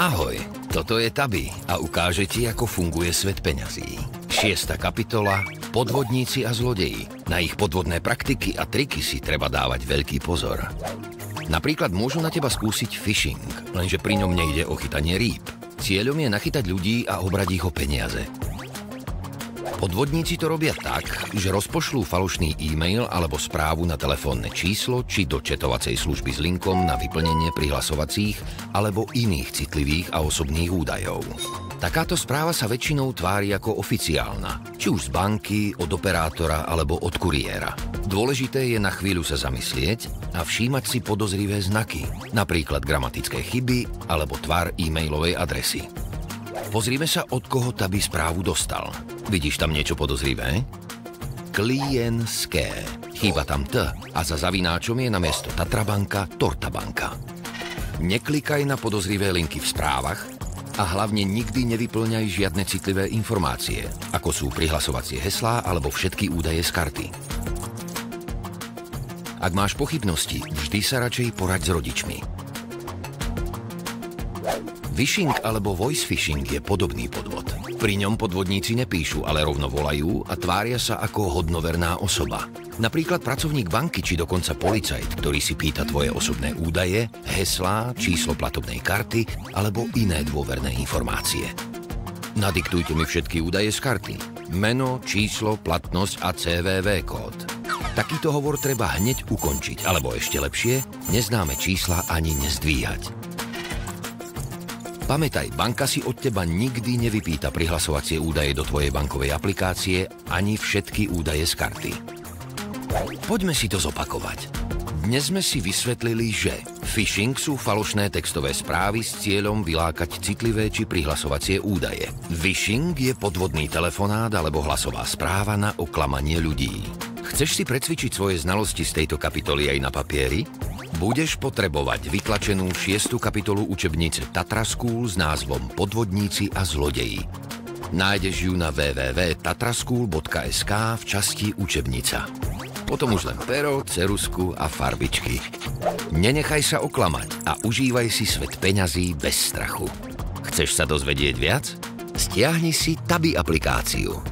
Ahoj, toto je Tabi a ukáže ti, ako funguje svet peňazí. 6. kapitola Podvodníci a zlodeji. Na ich podvodné praktiky a triky si treba dávať veľký pozor. Napríklad môžu na teba skúsiť phishing, lenže pri ňom nejde o chytanie rýb. Cieľom je nachytať ľudí a obrať ich o peniaze. Podvodníci to robia tak, že rozpošlú falošný e-mail alebo správu na telefónne číslo či do četovacej služby s linkom na vyplnenie prihlasovacích alebo iných citlivých a osobných údajov. Takáto správa sa väčšinou tvári ako oficiálna, či už z banky, od operátora alebo od kuriéra. Dôležité je na chvíľu sa zamyslieť a všímať si podozrivé znaky, napríklad gramatické chyby alebo tvar e-mailovej adresy. Pozrime sa, od koho Tabi správu dostal. Vidíš tam niečo podozrivé? Klientské. Chýba tam T a za zavináčom je namiesto Tatrabanka Tortabanka. Neklikaj na podozrivé linky v správach a hlavne nikdy nevyplňaj žiadne citlivé informácie, ako sú prihlasovacie heslá alebo všetky údaje z karty. Ak máš pochybnosti, vždy sa radšej poraď s rodičmi. Phishing alebo voice phishing je podobný podvod. Pri ňom podvodníci nepíšu, ale rovno volajú a tvária sa ako hodnoverná osoba. Napríklad pracovník banky či dokonca policajt, ktorý si pýta tvoje osobné údaje, heslá, číslo platobnej karty alebo iné dôverné informácie. Nadiktujte mi všetky údaje z karty. Meno, číslo, platnosť a CVV kód. Takýto hovor treba hneď ukončiť, alebo ešte lepšie, neznáme čísla ani nezdvíhať. Pamätaj, banka si od teba nikdy nevypýta prihlasovacie údaje do tvojej bankovej aplikácie ani všetky údaje z karty. Poďme si to zopakovať. Dnes sme si vysvetlili, že phishing sú falošné textové správy s cieľom vylákať citlivé či prihlasovacie údaje. Phishing je podvodný telefonát alebo hlasová správa na oklamanie ľudí. Chceš si precvičiť svoje znalosti z tejto kapitoly aj na papieri? Budeš potrebovať vytlačenú 6. kapitolu učebnice Tatra School s názvom Podvodníci a zlodeji. Nájdeš ju na www.tatraschool.sk v časti Učebnica. Potom už len pero, ceruzku a farbičky. Nenechaj sa oklamať a užívaj si svet peňazí bez strachu. Chceš sa dozvedieť viac? Stiahni si Tabi aplikáciu.